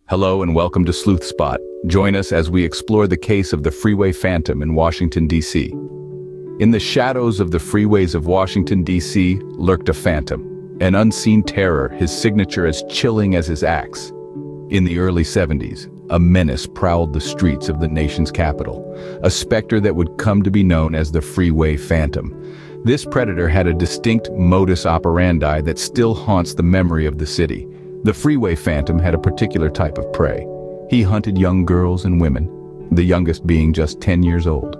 Hello and welcome to Sleuth Spot. Join us as we explore the case of the Freeway Phantom in Washington, D.C. In the shadows of the freeways of Washington, D.C. lurked a phantom, an unseen terror, his signature as chilling as his axe. In the early 70s, a menace prowled the streets of the nation's capital, a specter that would come to be known as the Freeway Phantom. This predator had a distinct modus operandi that still haunts the memory of the city. The Freeway Phantom had a particular type of prey. He hunted young girls and women, the youngest being just 10 years old.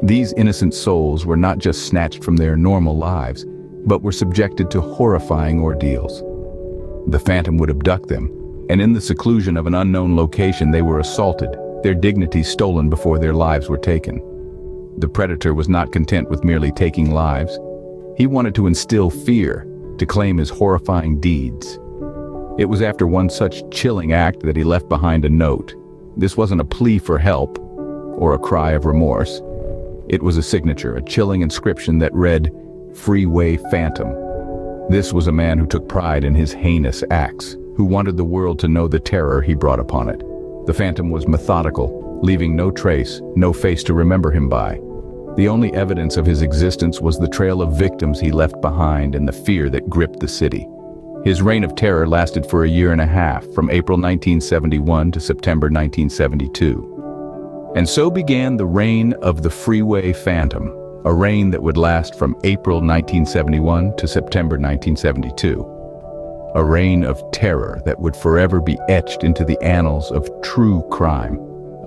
These innocent souls were not just snatched from their normal lives, but were subjected to horrifying ordeals. The Phantom would abduct them, and in the seclusion of an unknown location they were assaulted, their dignity stolen before their lives were taken. The predator was not content with merely taking lives. He wanted to instill fear, to claim his horrifying deeds. It was after one such chilling act that he left behind a note. This wasn't a plea for help or a cry of remorse. It was a signature, a chilling inscription that read, "Freeway Phantom." This was a man who took pride in his heinous acts, who wanted the world to know the terror he brought upon it. The Phantom was methodical, leaving no trace, no face to remember him by. The only evidence of his existence was the trail of victims he left behind and the fear that gripped the city. His reign of terror lasted for a year and a half, from April 1971 to September 1972. And so began the reign of the Freeway Phantom, a reign that would last from April 1971 to September 1972. A reign of terror that would forever be etched into the annals of true crime.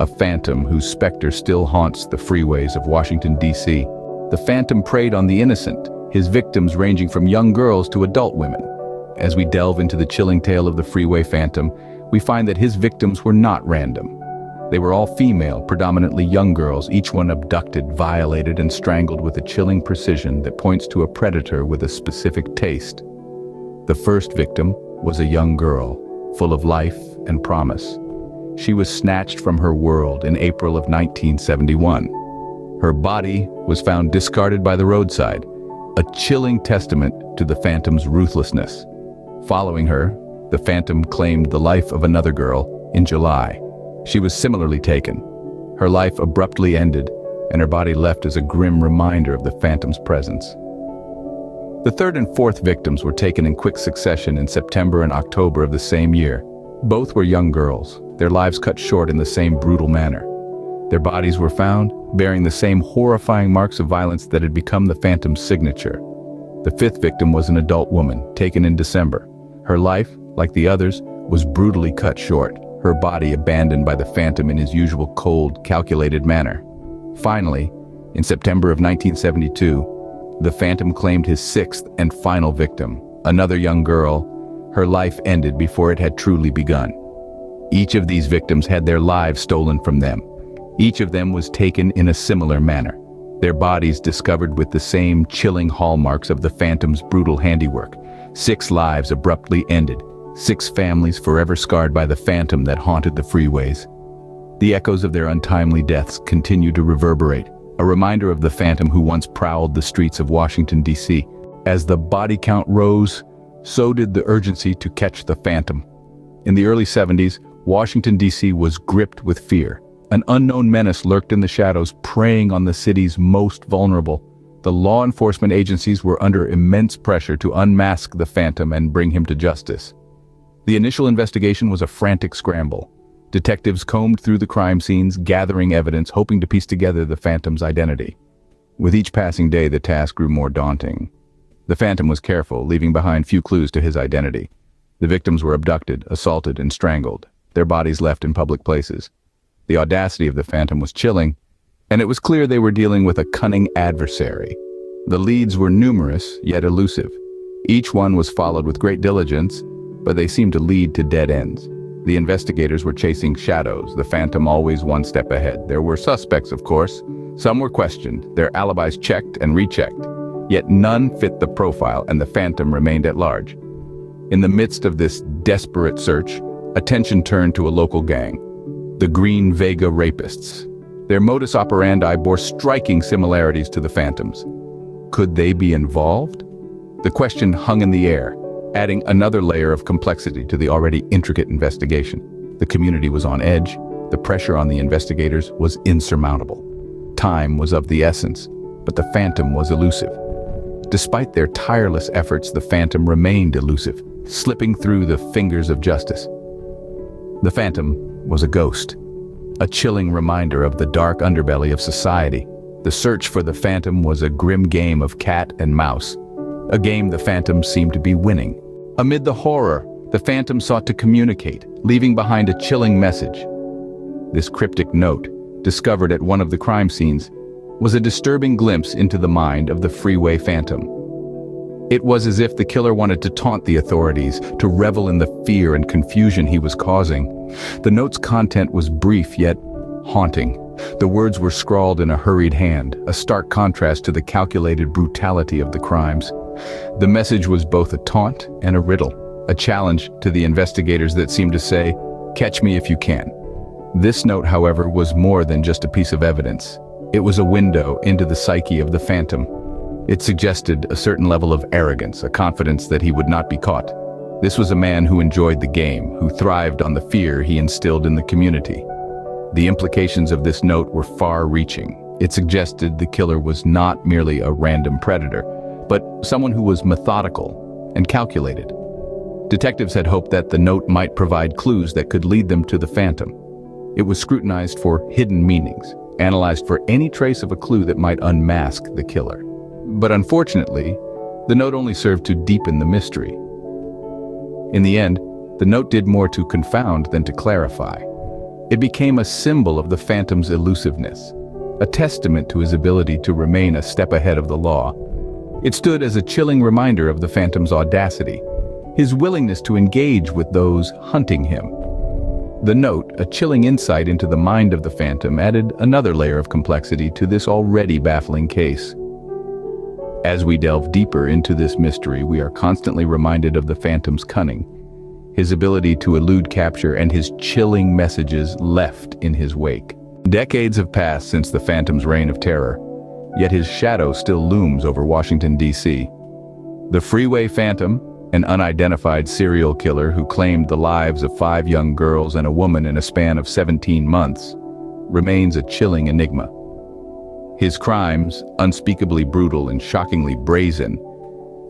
A phantom whose specter still haunts the freeways of Washington, D.C. The Phantom preyed on the innocent, his victims ranging from young girls to adult women. As we delve into the chilling tale of the Freeway Phantom, we find that his victims were not random. They were all female, predominantly young girls, each one abducted, violated, and strangled with a chilling precision that points to a predator with a specific taste. The first victim was a young girl, full of life and promise. She was snatched from her world in April of 1971. Her body was found discarded by the roadside, a chilling testament to the Phantom's ruthlessness. Following her, the Phantom claimed the life of another girl in July. She was similarly taken. Her life abruptly ended, and her body left as a grim reminder of the Phantom's presence. The third and fourth victims were taken in quick succession in September and October of the same year. Both were young girls, their lives cut short in the same brutal manner. Their bodies were found, bearing the same horrifying marks of violence that had become the Phantom's signature. The fifth victim was an adult woman, taken in December. Her life, like the others, was brutally cut short, her body abandoned by the Phantom in his usual cold, calculated manner. Finally, in September of 1972, the Phantom claimed his sixth and final victim, another young girl. Her life ended before it had truly begun. Each of these victims had their lives stolen from them. Each of them was taken in a similar manner, their bodies discovered with the same chilling hallmarks of the Phantom's brutal handiwork. 6 lives abruptly ended, 6 families forever scarred by the Phantom that haunted the freeways. The echoes of their untimely deaths continue to reverberate, a reminder of the Phantom who once prowled the streets of Washington, D.C. As the body count rose, so did the urgency to catch the Phantom. In the early 70s, Washington, D.C. was gripped with fear. An unknown menace lurked in the shadows, preying on the city's most vulnerable. The law enforcement agencies were under immense pressure to unmask the Phantom and bring him to justice. The initial investigation was a frantic scramble. Detectives combed through the crime scenes, gathering evidence, hoping to piece together the Phantom's identity. With each passing day, the task grew more daunting. The Phantom was careful, leaving behind few clues to his identity. The victims were abducted, assaulted, and strangled, their bodies left in public places. The audacity of the Phantom was chilling, and it was clear they were dealing with a cunning adversary. The leads were numerous, yet elusive. Each one was followed with great diligence, but they seemed to lead to dead ends. The investigators were chasing shadows, the Phantom always one step ahead. There were suspects, of course. Some were questioned, their alibis checked and rechecked. Yet none fit the profile, and the Phantom remained at large. In the midst of this desperate search, attention turned to a local gang, the Green Vega Rapists. Their modus operandi bore striking similarities to the Phantom's. Could they be involved? The question hung in the air. adding another layer of complexity to the already intricate investigation. The community was on edge. The pressure on the investigators was insurmountable. Time was of the essence, but the Phantom was elusive. Despite their tireless efforts, the Phantom remained elusive, slipping through the fingers of justice. The Phantom was a ghost, a chilling reminder of the dark underbelly of society. The search for the Phantom was a grim game of cat and mouse, a game the Phantom seemed to be winning. Amid the horror, the Phantom sought to communicate, leaving behind a chilling message. This cryptic note, discovered at one of the crime scenes, was a disturbing glimpse into the mind of the Freeway Phantom. It was as if the killer wanted to taunt the authorities, to revel in the fear and confusion he was causing. The note's content was brief yet haunting. The words were scrawled in a hurried hand, a stark contrast to the calculated brutality of the crimes. The message was both a taunt and a riddle, a challenge to the investigators that seemed to say, "Catch me if you can." This note, however, was more than just a piece of evidence. It was a window into the psyche of the Phantom. It suggested a certain level of arrogance, a confidence that he would not be caught. This was a man who enjoyed the game, who thrived on the fear he instilled in the community. The implications of this note were far-reaching. It suggested the killer was not merely a random predator, but someone who was methodical and calculated. Detectives had hoped that the note might provide clues that could lead them to the Phantom. It was scrutinized for hidden meanings, analyzed for any trace of a clue that might unmask the killer. But unfortunately, the note only served to deepen the mystery. In the end, the note did more to confound than to clarify. It became a symbol of the Phantom's elusiveness, a testament to his ability to remain a step ahead of the law. It stood as a chilling reminder of the Phantom's audacity, his willingness to engage with those hunting him. The note, a chilling insight into the mind of the Phantom, added another layer of complexity to this already baffling case. As we delve deeper into this mystery, we are constantly reminded of the Phantom's cunning, his ability to elude capture, and his chilling messages left in his wake. Decades have passed since the Phantom's reign of terror, yet his shadow still looms over Washington, D.C. The Freeway Phantom, an unidentified serial killer who claimed the lives of 5 young girls and a woman in a span of 17 months, remains a chilling enigma. His crimes, unspeakably brutal and shockingly brazen,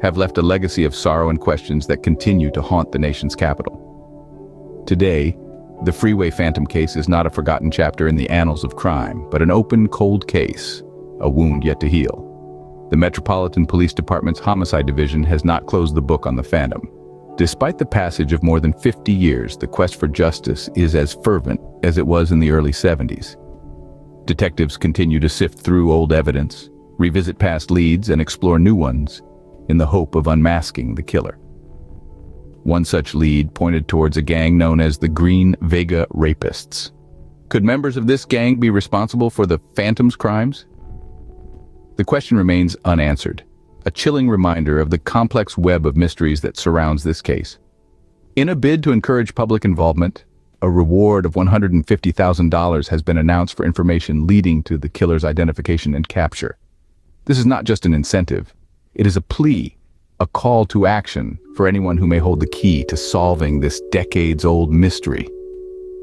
have left a legacy of sorrow and questions that continue to haunt the nation's capital. Today, the Freeway Phantom case is not a forgotten chapter in the annals of crime, but an open, cold case, a wound yet to heal. The Metropolitan Police Department's Homicide Division has not closed the book on the Phantom. Despite the passage of more than 50 years, the quest for justice is as fervent as it was in the early 70s. Detectives continue to sift through old evidence, revisit past leads, and explore new ones in the hope of unmasking the killer. One such lead pointed towards a gang known as the Green Vega Rapists. Could members of this gang be responsible for the Phantom's crimes? The question remains unanswered, a chilling reminder of the complex web of mysteries that surrounds this case. In a bid to encourage public involvement, a reward of $150,000 has been announced for information leading to the killer's identification and capture. This is not just an incentive, it is a plea, a call to action for anyone who may hold the key to solving this decades-old mystery.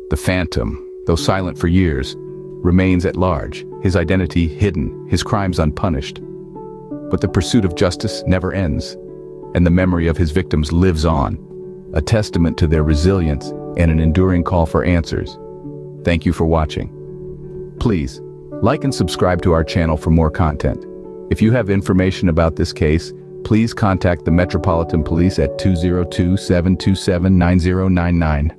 The Phantom, though silent for years, remains at large, his identity hidden, his crimes unpunished. But the pursuit of justice never ends, and the memory of his victims lives on, a testament to their resilience and an enduring call for answers. Thank you for watching. Please, like and subscribe to our channel for more content. If you have information about this case, please contact the Metropolitan Police at 202-727-9099.